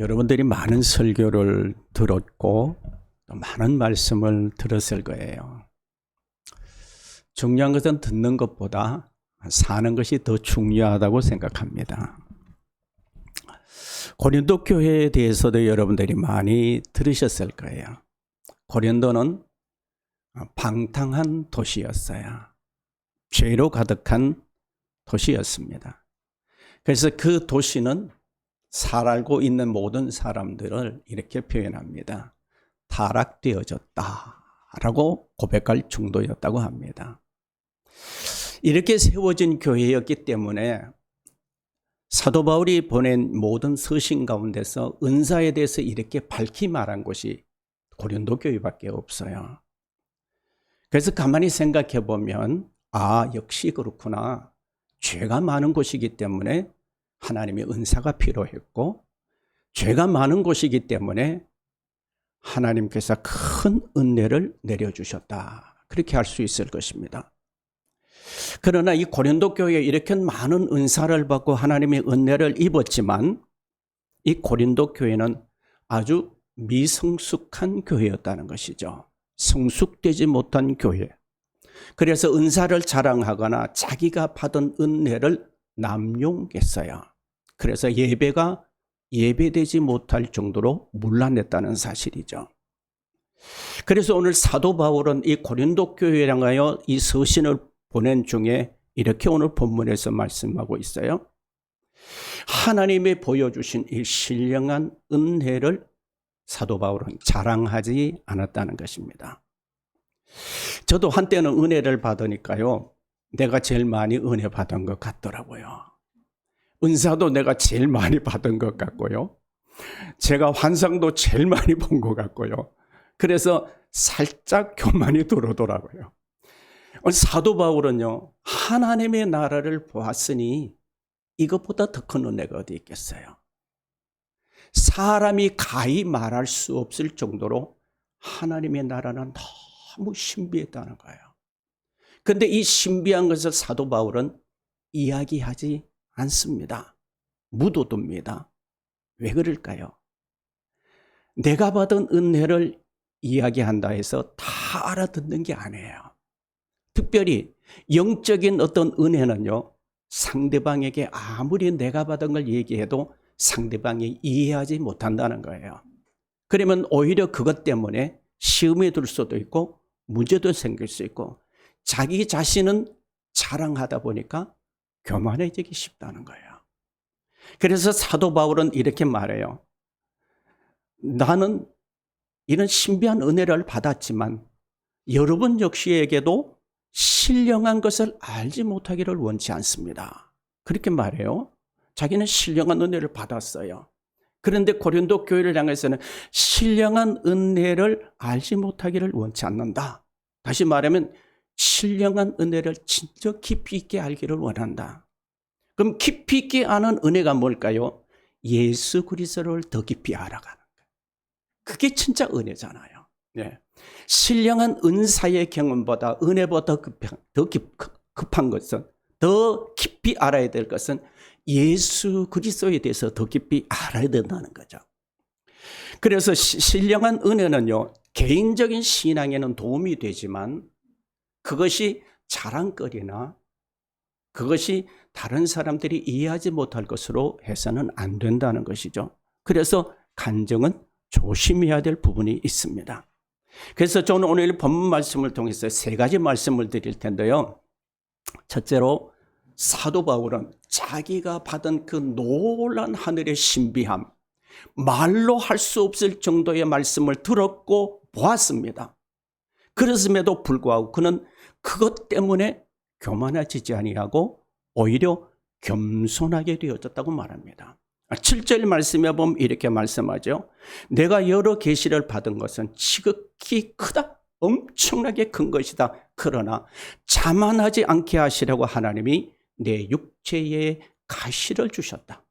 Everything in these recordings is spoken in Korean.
여러분들이 많은 설교를 들었고 또 많은 말씀을 들었을 거예요. 중요한 것은 듣는 것보다 사는 것이 더 중요하다고 생각합니다. 고린도 교회에 대해서도 여러분들이 많이 들으셨을 거예요. 고린도는 방탕한 도시였어요. 죄로 가득한 도시였습니다. 그래서 그 도시는 살고 있는 모든 사람들을 이렇게 표현합니다. 타락되어졌다라고 고백할 정도였다고 합니다. 이렇게 세워진 교회였기 때문에 사도 바울이 보낸 모든 서신 가운데서 은사에 대해서 이렇게 밝히 말한 것이 고린도 교회밖에 없어요. 그래서 가만히 생각해 보면 역시 그렇구나. 죄가 많은 곳이기 때문에 하나님의 은사가 필요했고, 죄가 많은 곳이기 때문에 하나님께서 큰 은혜를 내려주셨다. 그렇게 할 수 있을 것입니다. 그러나 이 고린도 교회에 이렇게 많은 은사를 받고 하나님의 은혜를 입었지만 이 고린도 교회는 아주 미성숙한 교회였다는 것이죠. 성숙되지 못한 교회. 그래서 은사를 자랑하거나 자기가 받은 은혜를 남용했어요. 그래서 예배가 예배되지 못할 정도로 문란했다는 사실이죠. 그래서 오늘 사도 바울은 이 고린도 교회를 향하여 이 서신을 보낸 중에 이렇게 오늘 본문에서 말씀하고 있어요. 하나님이 보여주신 이 신령한 은혜를 사도 바울은 자랑하지 않았다는 것입니다. 저도 한때는 은혜를 받으니까요, 내가 제일 많이 은혜 받은 것 같더라고요. 은사도 내가 제일 많이 받은 것 같고요. 제가 환상도 제일 많이 본 것 같고요. 그래서 살짝 교만이 들어오더라고요. 사도 바울은요, 하나님의 나라를 보았으니 이것보다 더 큰 은혜가 어디 있겠어요. 사람이 가히 말할 수 없을 정도로 하나님의 나라는 너무 신비했다는 거예요. 그런데 이 신비한 것을 사도 바울은 이야기하지 않습니다. 묻어둡니다. 왜 그럴까요? 내가 받은 은혜를 이야기한다 해서 다 알아듣는 게 아니에요. 특별히 영적인 어떤 은혜는요, 상대방에게 아무리 내가 받은 걸 얘기해도 상대방이 이해하지 못한다는 거예요. 그러면 오히려 그것 때문에 시험에 들 수도 있고 문제도 생길 수 있고 자기 자신은 자랑하다 보니까 교만해지기 쉽다는 거예요. 그래서 사도 바울은 이렇게 말해요. 나는 이런 신비한 은혜를 받았지만 여러분 역시에게도 신령한 것을 알지 못하기를 원치 않습니다. 그렇게 말해요. 자기는 신령한 은혜를 받았어요. 그런데 고린도 교회를 향해서는 신령한 은혜를 알지 못하기를 원치 않는다. 다시 말하면 신령한 은혜를 진짜 깊이 있게 알기를 원한다. 그럼 깊이 있게 아는 은혜가 뭘까요? 예수 그리스도를 더 깊이 알아가는 거예요. 그게 진짜 은혜잖아요. 네. 신령한 은사의 경험보다 은혜보다 더 급한 것은, 더 깊이 알아야 될 것은 예수 그리스도에 대해서 더 깊이 알아야 된다는 거죠. 그래서 신령한 은혜는요, 개인적인 신앙에는 도움이 되지만 그것이 자랑거리나 그것이 다른 사람들이 이해하지 못할 것으로 해서는 안 된다는 것이죠. 그래서 간증은 조심해야 될 부분이 있습니다. 그래서 저는 오늘 본문 말씀을 통해서 세 가지 말씀을 드릴 텐데요. 첫째로 사도 바울은 자기가 받은 그 놀라운 하늘의 신비함, 말로 할 수 없을 정도의 말씀을 들었고 보았습니다. 그랬음에도 불구하고 그는 그것 때문에 교만해지지 아니하고 오히려 겸손하게 되어졌다고 말합니다. 7절 말씀에 보면 이렇게 말씀하죠. 내가 여러 계시를 받은 것은 지극히 크다. 엄청나게 큰 것이다. 그러나 자만하지 않게 하시려고 하나님이 내 육체에 가시를 주셨다.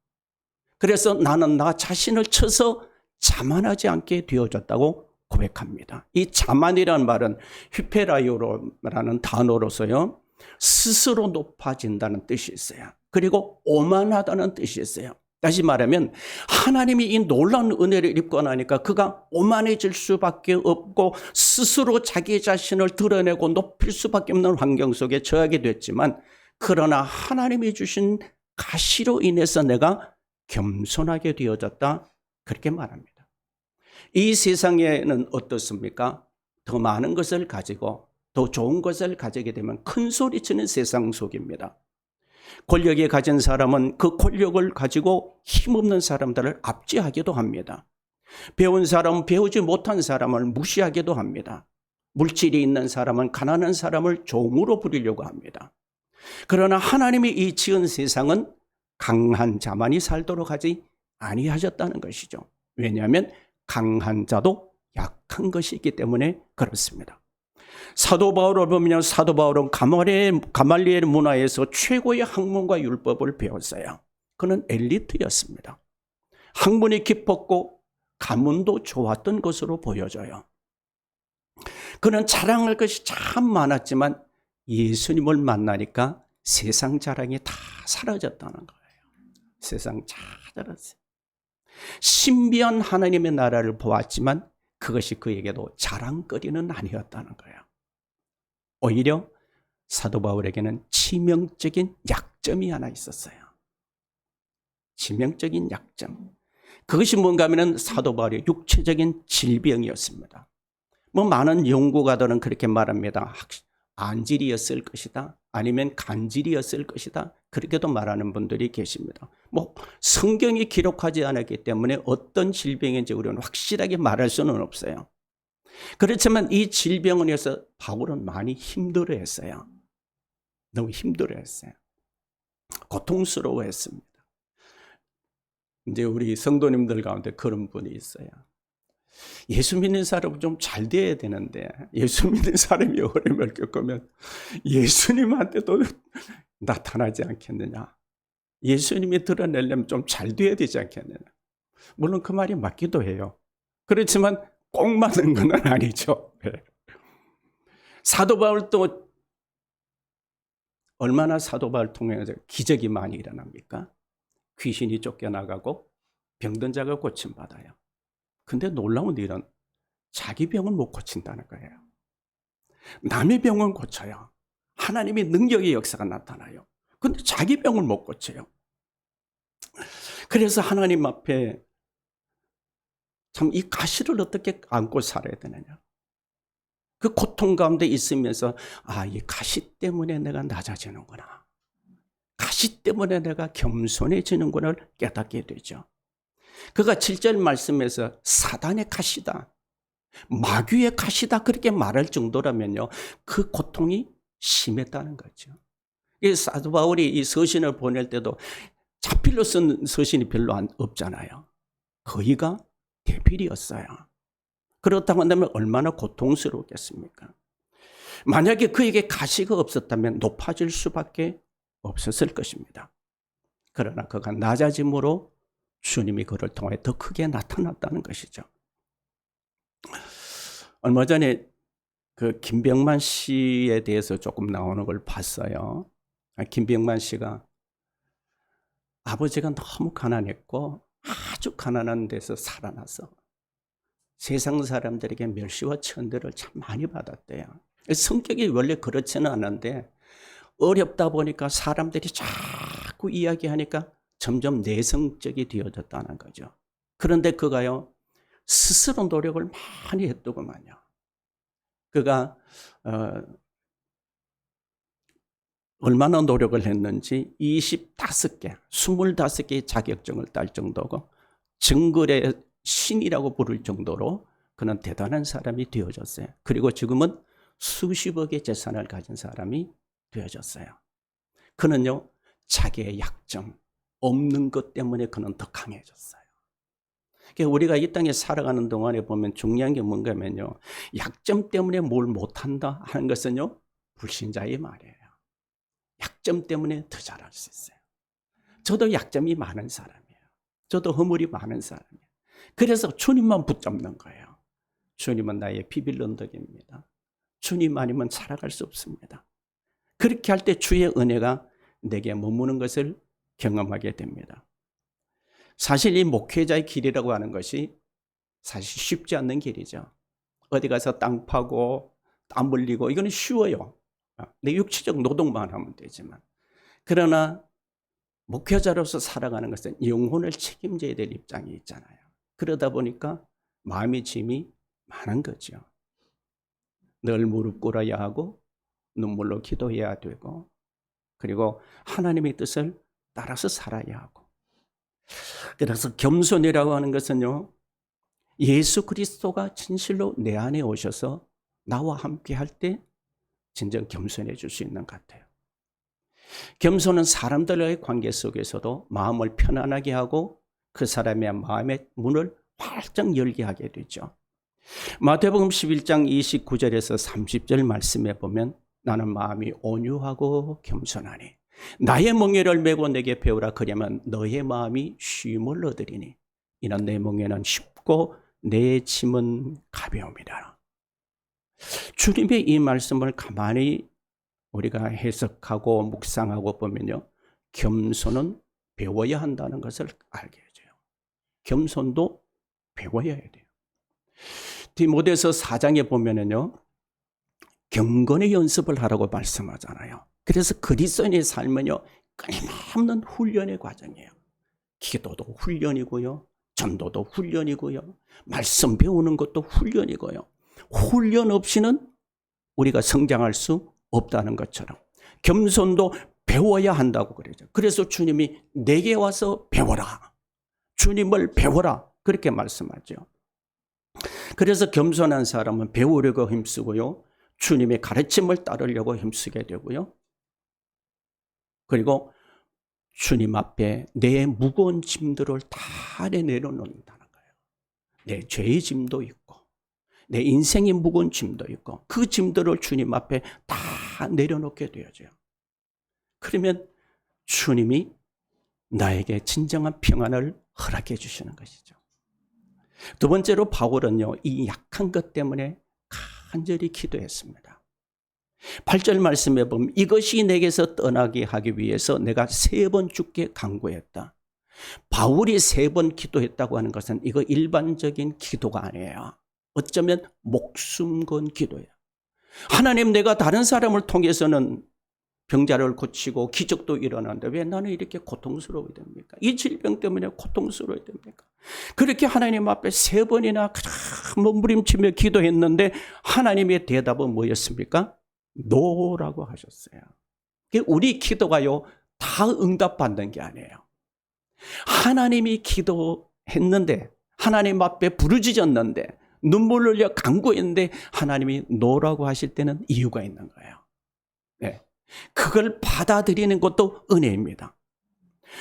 그래서 나는 나 자신을 쳐서 자만하지 않게 되어졌다고 고백합니다. 이 자만이라는 말은 휘페라요라는 단어로서요, 스스로 높아진다는 뜻이 있어요. 그리고 오만하다는 뜻이 있어요. 다시 말하면 하나님이 이 놀라운 은혜를 입고 나니까 그가 오만해질 수밖에 없고 스스로 자기 자신을 드러내고 높일 수밖에 없는 환경 속에 처하게 됐지만, 그러나 하나님이 주신 가시로 인해서 내가 겸손하게 되어졌다, 그렇게 말합니다. 이 세상에는 어떻습니까? 더 많은 것을 가지고 더 좋은 것을 가지게 되면 큰 소리치는 세상 속입니다. 권력에 가진 사람은 그 권력을 가지고 힘없는 사람들을 압제하기도 합니다. 배운 사람은 배우지 못한 사람을 무시하기도 합니다. 물질이 있는 사람은 가난한 사람을 종으로 부리려고 합니다. 그러나 하나님이 이 지은 세상은 강한 자만이 살도록 하지 아니하셨다는 것이죠. 왜냐하면 강한 자도 약한 것이 있기 때문에 그렇습니다. 사도 바울을 보면 사도 바울은 가말리엘 문화에서 최고의 학문과 율법을 배웠어요. 그는 엘리트였습니다. 학문이 깊었고 가문도 좋았던 것으로 보여져요. 그는 자랑할 것이 참 많았지만 예수님을 만나니까 세상 자랑이 다 사라졌다는 거예요. 세상 다 사라졌어요. 신비한 하나님의 나라를 보았지만 그것이 그에게도 자랑거리는 아니었다는 거예요. 오히려 사도 바울에게는 치명적인 약점이 하나 있었어요. 치명적인 약점. 그것이 뭔가 하면 사도 바울의 육체적인 질병이었습니다. 많은 연구가들은 그렇게 말합니다. 안질이었을 것이다, 아니면 간질이었을 것이다, 그렇게도 말하는 분들이 계십니다. 성경이 기록하지 않았기 때문에 어떤 질병인지 우리는 확실하게 말할 수는 없어요. 그렇지만 이 질병을 위해서 바울은 많이 힘들어했어요. 너무 힘들어했어요. 고통스러워했습니다. 이제 우리 성도님들 가운데 그런 분이 있어요. 예수 믿는 사람은 좀 잘 돼야 되는데 예수 믿는 사람이 어려움을 겪으면 예수님한테도 나타나지 않겠느냐, 예수님이 드러내려면 좀 잘 돼야 되지 않겠느냐. 물론 그 말이 맞기도 해요. 그렇지만 꼭 맞는 건 아니죠. 사도 바울도 얼마나 사도 바울 통해서 기적이 많이 일어납니까? 귀신이 쫓겨나가고 병든 자가 고침받아요. 근데 놀라운 일은 자기 병은 못 고친다는 거예요. 남의 병은 고쳐요. 하나님의 능력의 역사가 나타나요. 근데 자기 병을 못 고쳐요. 그래서 하나님 앞에 참 이 가시를 어떻게 안고 살아야 되느냐. 그 고통 가운데 있으면서 이 가시 때문에 내가 낮아지는구나, 가시 때문에 내가 겸손해지는 것을 깨닫게 되죠. 그가 7절 말씀에서 사단의 가시다, 마귀의 가시다, 그렇게 말할 정도라면요, 그 고통이 심했다는 거죠. 사도 바울이 이 서신을 보낼 때도 자필로 쓴 서신이 별로 없잖아요. 거의가 대필이었어요. 그렇다고 한다면 얼마나 고통스러웠겠습니까? 만약에 그에게 가시가 없었다면 높아질 수밖에 없었을 것입니다. 그러나 그가 낮아짐으로 주님이 그를 통해 더 크게 나타났다는 것이죠. 얼마 전에 그 김병만 씨에 대해서 조금 나오는 걸 봤어요. 김병만 씨가 아버지가 너무 가난했고 아주 가난한 데서 살아나서 세상 사람들에게 멸시와 천대를 참 많이 받았대요. 성격이 원래 그렇지는 않은데 어렵다 보니까 사람들이 자꾸 이야기하니까 점점 내성적이 되어졌다는 거죠. 그런데 그가요, 스스로 노력을 많이 했더구만요. 그가 얼마나 노력을 했는지 25개의 자격증을 딸 정도고 정글의 신이라고 부를 정도로 그는 대단한 사람이 되어졌어요. 그리고 지금은 수십억의 재산을 가진 사람이 되어졌어요. 그는요, 자기의 약점, 없는 것 때문에 그는 더 강해졌어요. 그러니까 우리가 이 땅에 살아가는 동안에 보면 중요한 게 뭔가 하면요, 약점 때문에 뭘 못한다 하는 것은요, 불신자의 말이에요. 약점 때문에 더 잘할 수 있어요. 저도 약점이 많은 사람이에요. 저도 허물이 많은 사람이에요. 그래서 주님만 붙잡는 거예요. 주님은 나의 비빌 언덕입니다. 주님 아니면 살아갈 수 없습니다. 그렇게 할 때 주의 은혜가 내게 머무는 것을 경험하게 됩니다. 사실 이 목회자의 길이라고 하는 것이 사실 쉽지 않는 길이죠. 어디 가서 땅 파고 땀 흘리고 이거는 쉬워요. 내 육체적 노동만 하면 되지만. 그러나 목회자로서 살아가는 것은 영혼을 책임져야 될 입장이 있잖아요. 그러다 보니까 마음의 짐이 많은 거죠. 늘 무릎 꿇어야 하고 눈물로 기도해야 되고 그리고 하나님의 뜻을 따라서 살아야 하고. 그래서 겸손이라고 하는 것은요, 예수 그리스도가 진실로 내 안에 오셔서 나와 함께 할 때 진정 겸손해질 수 있는 것 같아요. 겸손은 사람들과의 관계 속에서도 마음을 편안하게 하고 그 사람의 마음의 문을 활짝 열게 하게 되죠. 마태복음 11장 29절에서 30절 말씀에 보면 나는 마음이 온유하고 겸손하니 나의 멍에를 메고 내게 배우라 그러면 너의 마음이 쉼을 얻으리니 이는 내 멍에는 쉽고 내 짐은 가벼움이라. 주님의 이 말씀을 가만히 우리가 해석하고 묵상하고 보면요, 겸손은 배워야 한다는 것을 알게 해줘요. 겸손도 배워야 돼요. 디모데서 4장에 보면은요, 경건의 연습을 하라고 말씀하잖아요. 그래서 그리스도인의 삶은요, 끊임없는 훈련의 과정이에요. 기도도 훈련이고요, 전도도 훈련이고요, 말씀 배우는 것도 훈련이고요. 훈련 없이는 우리가 성장할 수 없다는 것처럼 겸손도 배워야 한다고 그러죠. 그래서 주님이 내게 와서 배워라. 주님을 배워라. 그렇게 말씀하죠. 그래서 겸손한 사람은 배우려고 힘쓰고요, 주님의 가르침을 따르려고 힘쓰게 되고요, 그리고 주님 앞에 내 무거운 짐들을 다 내려놓는다는 거예요. 내 죄의 짐도 있고 내 인생의 무거운 짐도 있고 그 짐들을 주님 앞에 다 내려놓게 되어져요. 그러면 주님이 나에게 진정한 평안을 허락해 주시는 것이죠. 두 번째로 바울은요, 이 약한 것 때문에 간절히 기도했습니다. 8절 말씀에 보면 이것이 내게서 떠나게 하기 위해서 내가 3번 주께 간구했다. 바울이 3번 기도했다고 하는 것은 이거 일반적인 기도가 아니에요. 어쩌면 목숨 건 기도예요. 하나님, 내가 다른 사람을 통해서는 병자를 고치고 기적도 일어나는데 왜 나는 이렇게 고통스러워야 됩니까? 이 질병 때문에 고통스러워야 됩니까? 그렇게 하나님 앞에 3번이나 몸부림치며 기도했는데 하나님의 대답은 뭐였습니까? 노라고 하셨어요. 우리 기도가요, 다 응답받는 게 아니에요. 하나님이 기도했는데, 하나님 앞에 부르짖었는데, 눈물을 흘려 간구했는데 하나님이 노라고 하실 때는 이유가 있는 거예요. 네. 그걸 받아들이는 것도 은혜입니다.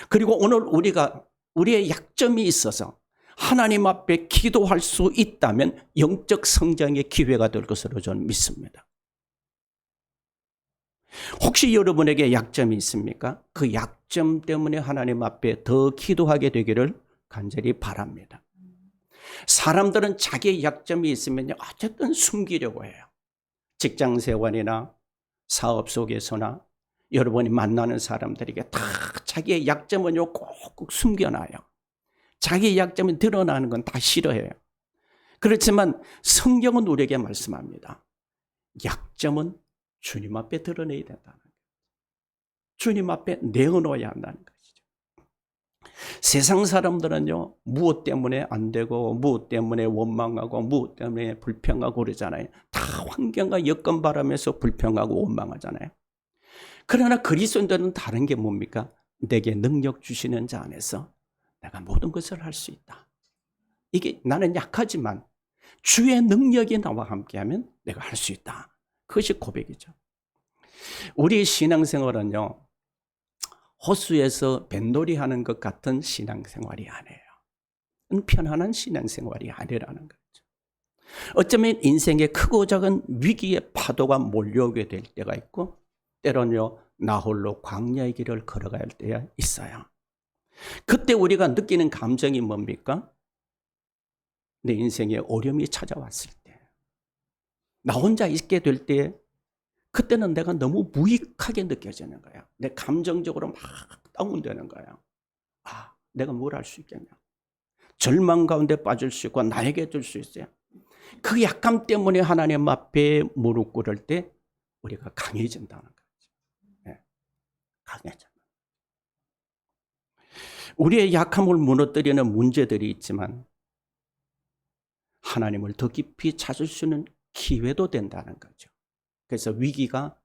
그리고 오늘 우리가 우리의 약점이 있어서 하나님 앞에 기도할 수 있다면 영적 성장의 기회가 될 것으로 저는 믿습니다. 혹시 여러분에게 약점이 있습니까? 그 약점 때문에 하나님 앞에 더 기도하게 되기를 간절히 바랍니다. 사람들은 자기의 약점이 있으면 어쨌든 숨기려고 해요. 직장 생활이나 사업 속에서나 여러분이 만나는 사람들에게 다 자기의 약점은 꼭꼭 숨겨놔요. 자기의 약점이 드러나는 건 다 싫어해요. 그렇지만 성경은 우리에게 말씀합니다. 약점은 주님 앞에 드러내야 된다는 거예요. 주님 앞에 내어놓아야 한다는 것이죠. 세상 사람들은요, 무엇 때문에 안 되고 무엇 때문에 원망하고 무엇 때문에 불평하고 그러잖아요. 다 환경과 여건 바라면서 불평하고 원망하잖아요. 그러나 그리스도인들은 다른 게 뭡니까? 내게 능력 주시는 자 안에서 내가 모든 것을 할 수 있다. 이게 나는 약하지만 주의 능력이 나와 함께하면 내가 할 수 있다. 그것이 고백이죠. 우리 신앙생활은요, 호수에서 뱃놀이 하는 것 같은 신앙생활이 아니에요. 편안한 신앙생활이 아니라는 거죠. 어쩌면 인생의 크고 작은 위기의 파도가 몰려오게 될 때가 있고 때로는요, 나 홀로 광야의 길을 걸어갈 때가 있어요. 그때 우리가 느끼는 감정이 뭡니까? 내 인생에 어려움이 찾아왔을 때, 나 혼자 있게 될 때, 그때는 내가 너무 무익하게 느껴지는 거야. 내 감정적으로 막 다운되는 거야. 내가 뭘 할 수 있겠냐. 절망 가운데 빠질 수 있고 나에게 줄 수 있어요. 그 약함 때문에 하나님 앞에 무릎 꿇을 때 우리가 강해진다는 거죠. 네. 강해져. 우리의 약함을 무너뜨리는 문제들이 있지만 하나님을 더 깊이 찾을 수 있는 기회도 된다는 거죠. 그래서 위기가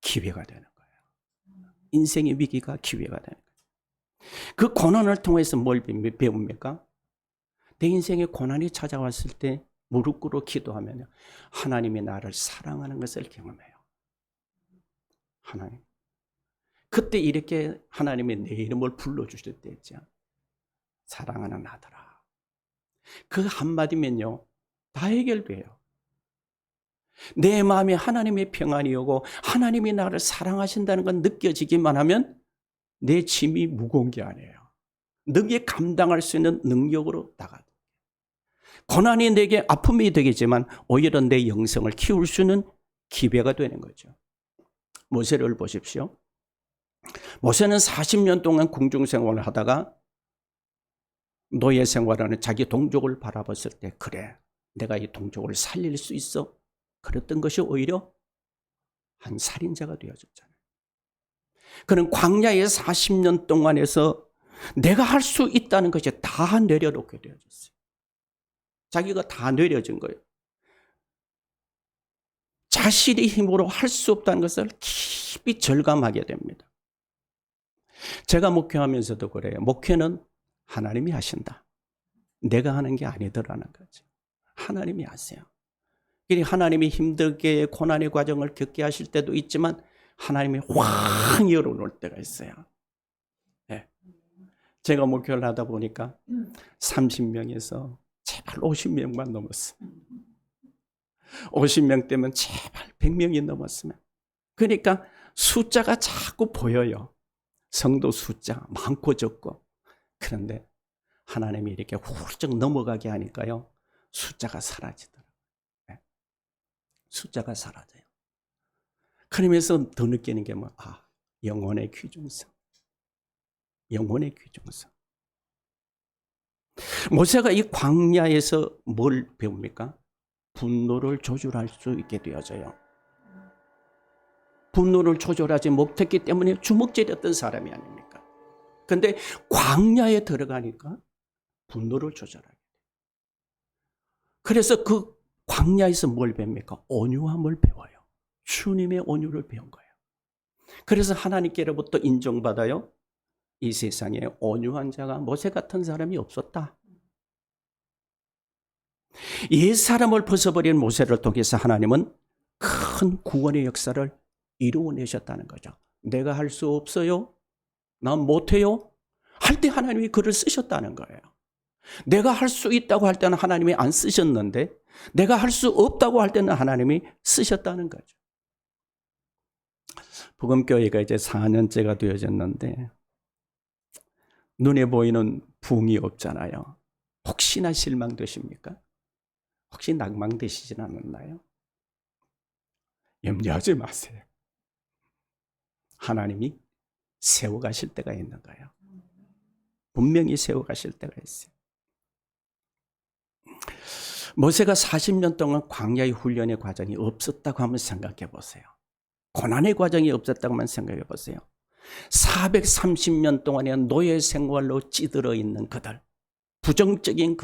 기회가 되는 거예요. 인생의 위기가 기회가 되는 거예요. 그 고난을 통해서 뭘 배웁니까? 내 인생에 고난이 찾아왔을 때 무릎 꿇어 기도하면 하나님이 나를 사랑하는 것을 경험해요. 하나님. 그때 이렇게 하나님이 내 이름을 불러주실 때 있죠. 사랑하는 아들아. 그 한마디면요. 다 해결돼요. 내 마음에 하나님의 평안이 오고 하나님이 나를 사랑하신다는 건 느껴지기만 하면 내 짐이 무거운 게 아니에요. 너게 감당할 수 있는 능력으로 나가요. 고난이 내게 아픔이 되겠지만 오히려 내 영성을 키울 수 있는 기회가 되는 거죠. 모세를 보십시오. 모세는 40년 동안 궁중 생활을 하다가 노예 생활하는 자기 동족을 바라봤을 때 그래 내가 이 동족을 살릴 수 있어. 그랬던 것이 오히려 한 살인자가 되어졌잖아요. 그는 광야의 40년 동안에서 내가 할 수 있다는 것이 다 내려놓게 되어졌어요. 자기가 다 내려진 거예요. 자신의 힘으로 할 수 없다는 것을 깊이 절감하게 됩니다. 제가 목회하면서도 그래요. 목회는 하나님이 하신다. 내가 하는 게 아니더라는 거죠. 하나님이 하세요. 하나님이 힘들게 고난의 과정을 겪게 하실 때도 있지만 하나님이 확 열어놓을 때가 있어요. 네. 제가 목회를 하다 보니까 30명에서 제발 50명만 넘었어요. 50명 되면 제발 100명이 넘었으면. 그러니까 숫자가 자꾸 보여요. 성도 숫자 많고 적고. 그런데 하나님이 이렇게 훌쩍 넘어가게 하니까요. 숫자가 사라지더라고요. 네. 숫자가 사라져요. 그러면서 더 느끼는 게 영혼의 귀중성. 영혼의 귀중성. 모세가 이 광야에서 뭘 배웁니까? 분노를 조절할 수 있게 되어져요. 분노를 조절하지 못했기 때문에 주먹질했던 사람이 아닙니까? 그런데 광야에 들어가니까 분노를 조절하게 돼요. 그래서 그 광야에서 뭘 배웁니까? 온유함을 배워요. 주님의 온유를 배운 거예요. 그래서 하나님께로부터 인정받아요. 이 세상에 온유한 자가 모세 같은 사람이 없었다. 옛사람을 벗어버린 모세를 통해서 하나님은 큰 구원의 역사를 이루어내셨다는 거죠. 내가 할 수 없어요? 난 못해요? 할 때 하나님이 그를 쓰셨다는 거예요. 내가 할 수 있다고 할 때는 하나님이 안 쓰셨는데 내가 할 수 없다고 할 때는 하나님이 쓰셨다는 거죠. 복음교회가 이제 4년째가 되어졌는데 눈에 보이는 부흥이 없잖아요. 혹시나 실망되십니까? 혹시 낭망되시진 않았나요? 염려하지 마세요. 하나님이 세워가실 때가 있는 거예요. 분명히 세워가실 때가 있어요. 모세가 40년 동안 광야의 훈련의 과정이 없었다고 한번 생각해 보세요. 고난의 과정이 없었다고 한번 생각해 보세요. 430년 동안의 노예 생활로 찌들어 있는 그들, 부정적인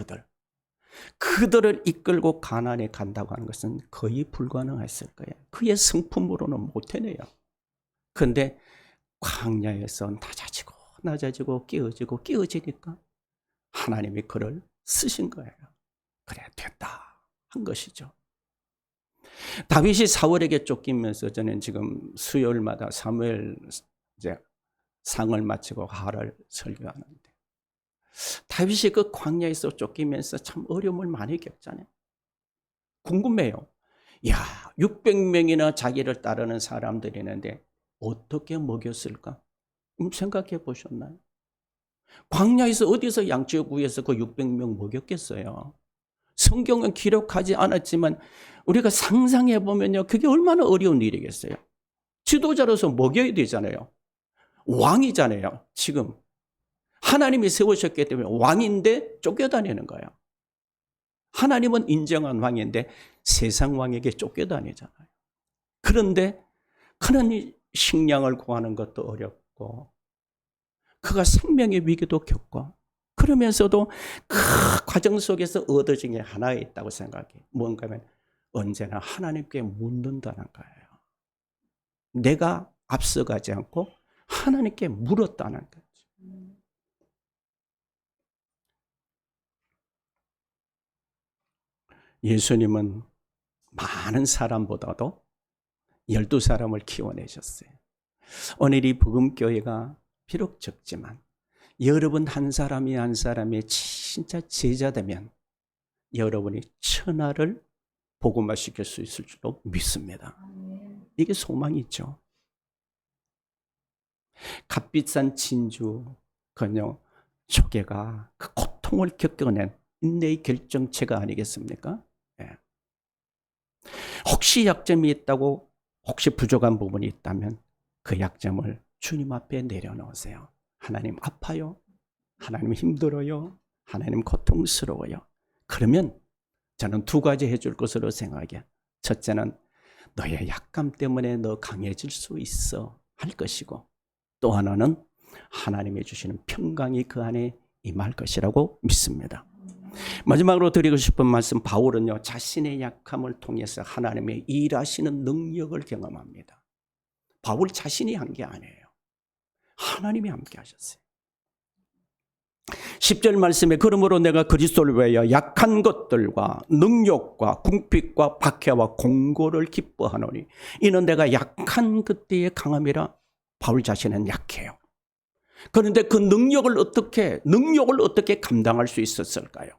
그들을 이끌고 가나안에 간다고 하는 것은 거의 불가능했을 거예요. 그의 성품으로는 못 해내요. 그런데 광야에서 낮아지고 깨어지니까 하나님이 그를 쓰신 거예요. 그래 됐다 한 것이죠. 다윗이 사울에게 쫓기면서 저는 지금 수요일마다 사무엘 이제 상을 마치고 하를 설교하는데 다윗이 그 광야에서 쫓기면서 참 어려움을 많이 겪잖아요. 궁금해요. 600명이나 자기를 따르는 사람들이 있는데 어떻게 먹였을까? 생각해 보셨나요? 광야에서 어디서 양떼 구해서 그 600명 먹였겠어요? 성경은 기록하지 않았지만 우리가 상상해 보면요, 그게 얼마나 어려운 일이겠어요. 지도자로서 먹여야 되잖아요. 왕이잖아요. 지금 하나님이 세우셨기 때문에 왕인데 쫓겨다니는 거예요. 하나님은 인정한 왕인데 세상 왕에게 쫓겨다니잖아요. 그런데 그는 식량을 구하는 것도 어렵고 그가 생명의 위기도 겪고 그러면서도 그 과정 속에서 얻어진 게 하나 있다고 생각해요. 뭔가 하면 언제나 하나님께 묻는다는 거예요. 내가 앞서가지 않고 하나님께 물었다는 거죠. 예수님은 많은 사람보다도 12사람을 키워내셨어요. 오늘 이 복음교회가 비록 적지만 여러분 한 사람이 한 사람이 진짜 제자 되면 여러분이 천하를 복음화시킬 수 있을 줄로 믿습니다. 이게 소망이 있죠. 값비싼 진주, 건요, 조개가 그 고통을 겪어낸 인내의 결정체가 아니겠습니까? 예. 혹시 약점이 있다고, 혹시 부족한 부분이 있다면 그 약점을 주님 앞에 내려놓으세요. 하나님 아파요. 하나님 힘들어요. 하나님 고통스러워요. 그러면 저는 두 가지 해줄 것으로 생각해요. 첫째는 너의 약감 때문에 너 강해질 수 있어 할 것이고, 또 하나는 하나님이 주시는 평강이 그 안에 임할 것이라고 믿습니다. 마지막으로 드리고 싶은 말씀, 바울은요 자신의 약함을 통해서 하나님의 일하시는 능력을 경험합니다. 바울 자신이 한 게 아니에요. 하나님이 함께 하셨어요. 10절 말씀에 그러므로 내가 그리스도를 위하여 약한 것들과 능욕과 궁핍과 박해와 공고를 기뻐하노니 이는 내가 약한 그때의 강함이라. 바울 자신은 약해요. 그런데 그 능력을 어떻게 감당할 수 있었을까요?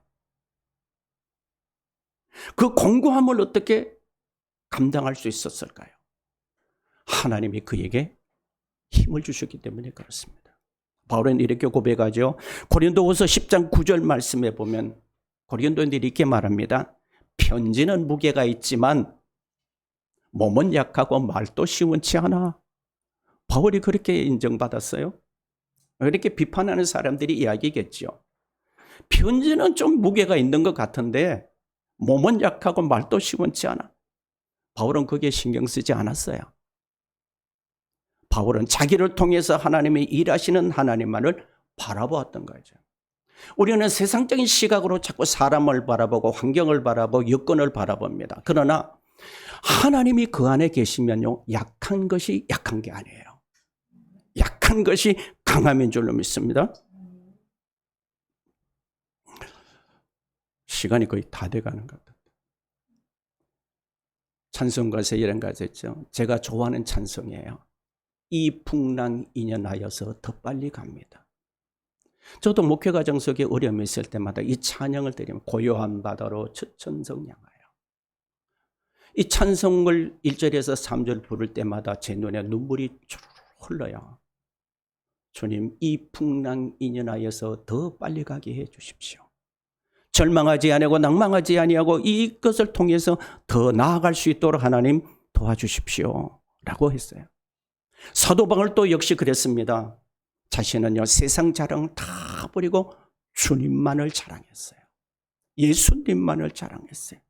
그 공고함을 어떻게 감당할 수 있었을까요? 하나님이 그에게 힘을 주셨기 때문에 그렇습니다. 바울은 이렇게 고백하죠. 고린도후서 10장 9절 말씀에 보면 고린도인들이 이렇게 말합니다. 편지는 무게가 있지만 몸은 약하고 말도 시원치 않아. 바울이 그렇게 인정받았어요. 이렇게 비판하는 사람들이 이야기겠죠. 편지는 좀 무게가 있는 것 같은데 몸은 약하고 말도 시원치 않아. 바울은 그게 신경 쓰지 않았어요. 바울은 자기를 통해서 하나님이 일하시는 하나님만을 바라보았던 거죠. 우리는 세상적인 시각으로 자꾸 사람을 바라보고 환경을 바라보고 여건을 바라봅니다. 그러나 하나님이 그 안에 계시면요, 약한 것이 약한 게 아니에요. 약한 것이 강함인 줄로 믿습니다. 시간이 거의 다 돼가는 것 같아요. 찬송가에서 이런 가사 있죠. 제가 좋아하는 찬송이에요. 이 풍랑 인연하여서 더 빨리 갑니다. 저도 목회 과정 속에 어려움이 있을 때마다 이 찬양을 드리면 고요한 바다로 천성 향하여. 이 찬송을 1절에서 3절 부를 때마다 제 눈에 눈물이 주르륵 흘러요. 주님, 이 풍랑 인연하여서 더 빨리 가게 해 주십시오. 절망하지 아니하고 낭망하지 아니하고 이것을 통해서 더 나아갈 수 있도록 하나님 도와주십시오 라고 했어요. 사도 바울도 역시 그랬습니다. 자신은요 세상 자랑 다 버리고 주님만을 자랑했어요. 예수님만을 자랑했어요.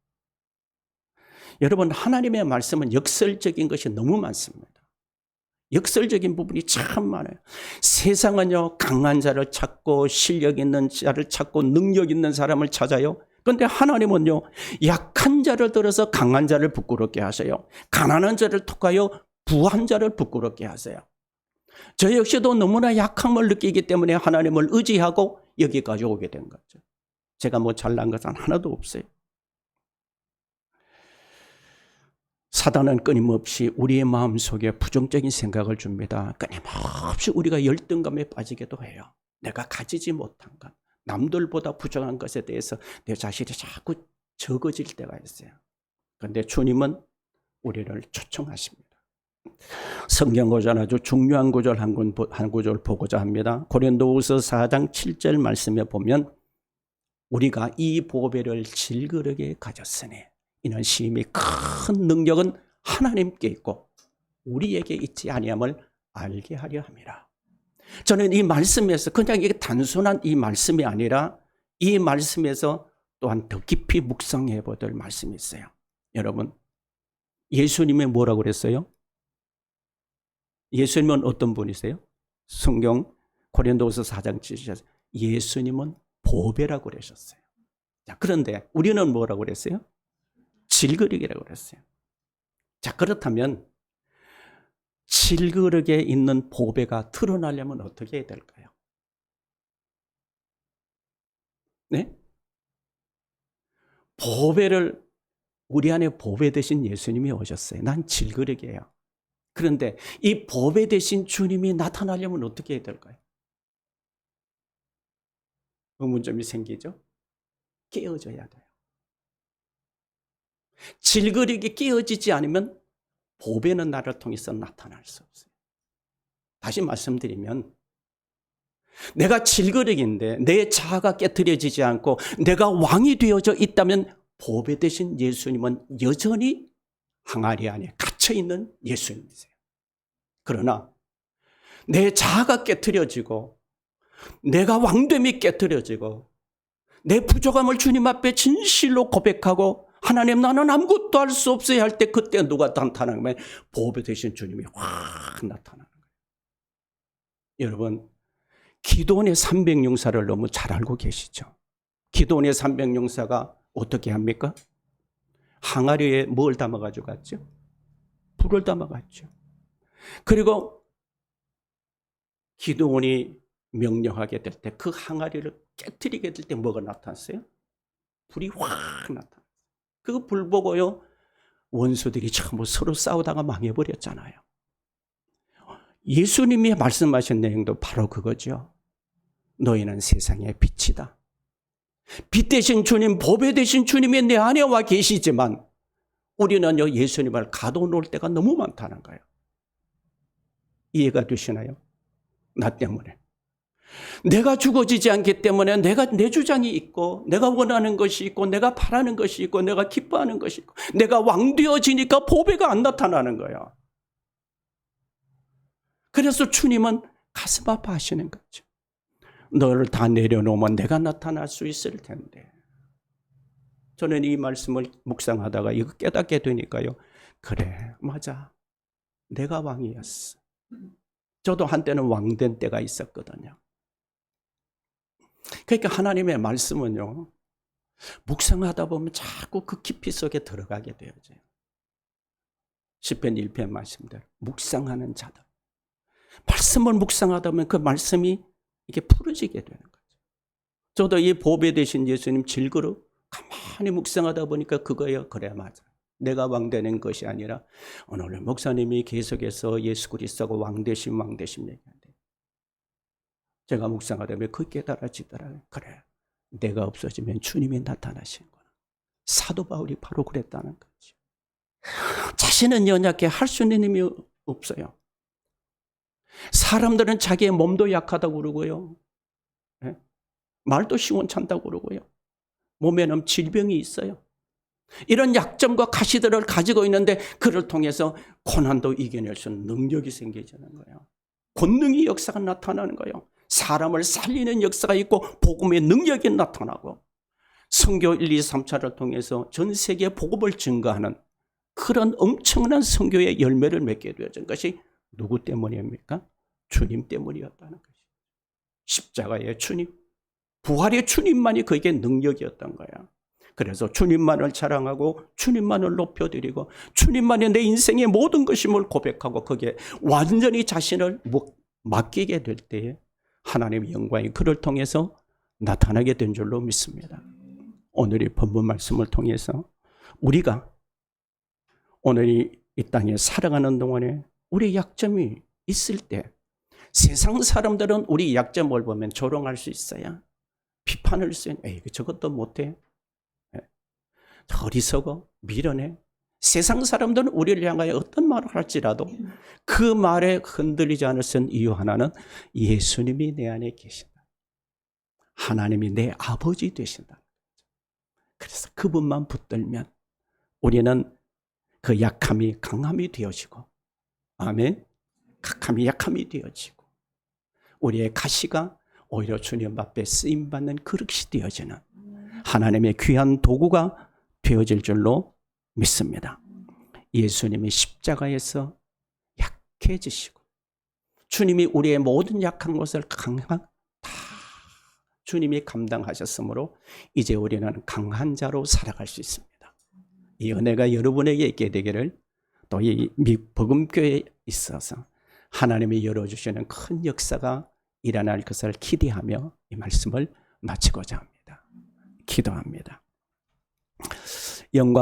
여러분, 하나님의 말씀은 역설적인 것이 너무 많습니다. 역설적인 부분이 참 많아요. 세상은요 강한 자를 찾고 실력 있는 자를 찾고 능력 있는 사람을 찾아요. 그런데 하나님은요 약한 자를 들어서 강한 자를 부끄럽게 하세요. 가난한 자를 톡하여 부한 자를 부끄럽게 하세요. 저 역시도 너무나 약함을 느끼기 때문에 하나님을 의지하고 여기까지 오게 된 거죠. 제가 뭐 잘난 것은 하나도 없어요. 사단은 끊임없이 우리의 마음속에 부정적인 생각을 줍니다. 끊임없이 우리가 열등감에 빠지기도 해요. 내가 가지지 못한 것, 남들보다 부정한 것에 대해서 내 자신이 자꾸 적어질 때가 있어요. 그런데 주님은 우리를 초청하십니다. 성경 구절 아주 중요한 구절 한 구절 보고자 합니다. 고린도후서 4장 7절 말씀에 보면 우리가 이 보배를 질그릇에 가졌으니 이는 심히 큰 능력은 하나님께 있고 우리에게 있지 아니함을 알게 하려 함이라. 저는 이 말씀에서 그냥 이게 단순한 이 말씀이 아니라 이 말씀에서 또한 더 깊이 묵상해 보될 말씀이 있어요. 여러분, 예수님이 뭐라고 그랬어요? 예수님은 어떤 분이세요? 성경 고린도후서 4장 7절에 예수님은 보배라고 그러셨어요. 자, 그런데 우리는 뭐라고 그랬어요? 질그릇이라고 그랬어요. 자, 그렇다면 질그릇에 있는 보배가 드러나려면 어떻게 해야 될까요? 네? 보배를 우리 안에 보배 되신 예수님이 오셨어요. 난 질그릇이에요. 그런데 이 보배 되신 주님이 나타나려면 어떻게 해야 될까요? 의문점이 생기죠? 깨어져야 돼요. 질그릇이 깨어지지 않으면 보배는 나를 통해서 나타날 수 없어요. 다시 말씀드리면 내가 질그릇인데 내 자아가 깨트려지지 않고 내가 왕이 되어져 있다면 보배 되신 예수님은 여전히 항아리 안에 갇혀있는 예수님이세요. 그러나 내 자아가 깨트려지고 내가 왕됨이 깨트려지고 내 부족함을 주님 앞에 진실로 고백하고 하나님 나는 아무것도 할 수 없어야 할 때 그때 누가 나타나면 보배 되신 주님이 확 나타나는 거예요. 여러분, 기도원의 300용사를 너무 잘 알고 계시죠? 기도원의 300용사가 어떻게 합니까? 항아리에 뭘 담아가지고 갔죠? 불을 담아갔죠. 그리고 기도원이 명령하게 될 때 그 항아리를 깨트리게 될 때 뭐가 나타났어요? 불이 확 나타났어요. 그 불 보고요 원수들이 전부 서로 싸우다가 망해버렸잖아요. 예수님이 말씀하신 내용도 바로 그거죠. 너희는 세상의 빛이다. 빛 대신 주님, 보배 대신 주님이 내 안에 와 계시지만 우리는요 예수님을 가둬놓을 때가 너무 많다는 거예요. 이해가 되시나요? 나 때문에. 내가 죽어지지 않기 때문에 내가 내 주장이 있고 내가 원하는 것이 있고 내가 바라는 것이 있고 내가 기뻐하는 것이 있고 내가 왕되어지니까 보배가 안 나타나는 거예요. 그래서 주님은 가슴 아파하시는 거죠. 너를 다 내려놓으면 내가 나타날 수 있을 텐데. 저는 이 말씀을 묵상하다가 이거 깨닫게 되니까요. 그래, 맞아. 내가 왕이었어. 저도 한때는 왕된 때가 있었거든요. 그러니까 하나님의 말씀은요. 묵상하다 보면 자꾸 그 깊이 속에 들어가게 되어져요. 시편 1편 말씀대로 묵상하는 자들. 말씀을 묵상하다 보면 그 말씀이 이게 풀어지게 되는 거죠. 저도 이 보배 되신 예수님 질그릇 가만히 묵상하다 보니까 그거예요. 그래 맞아. 내가 왕되는 것이 아니라 오늘 목사님이 계속해서 예수 그리스도가 왕되심 얘기하는데 제가 묵상하다 보면 그 깨달아지더라고요. 그래 내가 없어지면 주님이 나타나시는구나. 사도 바울이 바로 그랬다는 거죠. 자신은 연약해 할 수 있는 힘이 없어요. 사람들은 자기의 몸도 약하다고 그러고요. 네? 말도 시원찮다고 그러고요. 몸에는 질병이 있어요. 이런 약점과 가시들을 가지고 있는데 그를 통해서 고난도 이겨낼 수 있는 능력이 생기지는 거예요. 권능의 역사가 나타나는 거예요. 사람을 살리는 역사가 있고 복음의 능력이 나타나고 선교 1, 2, 3차를 통해서 전 세계에 복음을 증거하는 그런 엄청난 선교의 열매를 맺게 되어진 것이 누구 때문입니까? 주님 때문이었다는 것이죠. 십자가의 주님, 부활의 주님만이 그에게 능력이었던 거야. 그래서 주님만을 자랑하고 주님만을 높여드리고 주님만이 내 인생의 모든 것임을 고백하고 거기에 완전히 자신을 맡기게 될 때에 하나님의 영광이 그를 통해서 나타나게 된 줄로 믿습니다. 오늘 이 본문 말씀을 통해서 우리가 오늘 이 땅에 살아가는 동안에 우리 약점이 있을 때 세상 사람들은 우리 약점을 보면 조롱할 수 있어요. 비판을 쓰는 에이 저것도 못해. 어리석어 밀어내. 세상 사람들은 우리를 향하여 어떤 말을 할지라도 그 말에 흔들리지 않을 수 있는 이유 하나는 예수님이 내 안에 계신다. 하나님이 내 아버지 되신다. 그래서 그분만 붙들면 우리는 그 약함이 강함이 되어지고 아멘. 약함이 되어지고 우리의 가시가 오히려 주님 앞에 쓰임받는 그릇이 되어지는 하나님의 귀한 도구가 되어질 줄로 믿습니다. 예수님이 십자가에서 약해지시고 주님이 우리의 모든 약한 것을 다 주님이 감당하셨으므로 이제 우리는 강한 자로 살아갈 수 있습니다. 이 은혜가 여러분에게 있게 되기를, 또 이 복음교회에 있어서 하나님이 열어주시는 큰 역사가 일어날 것을 기대하며 이 말씀을 마치고자 합니다. 기도합니다. 영광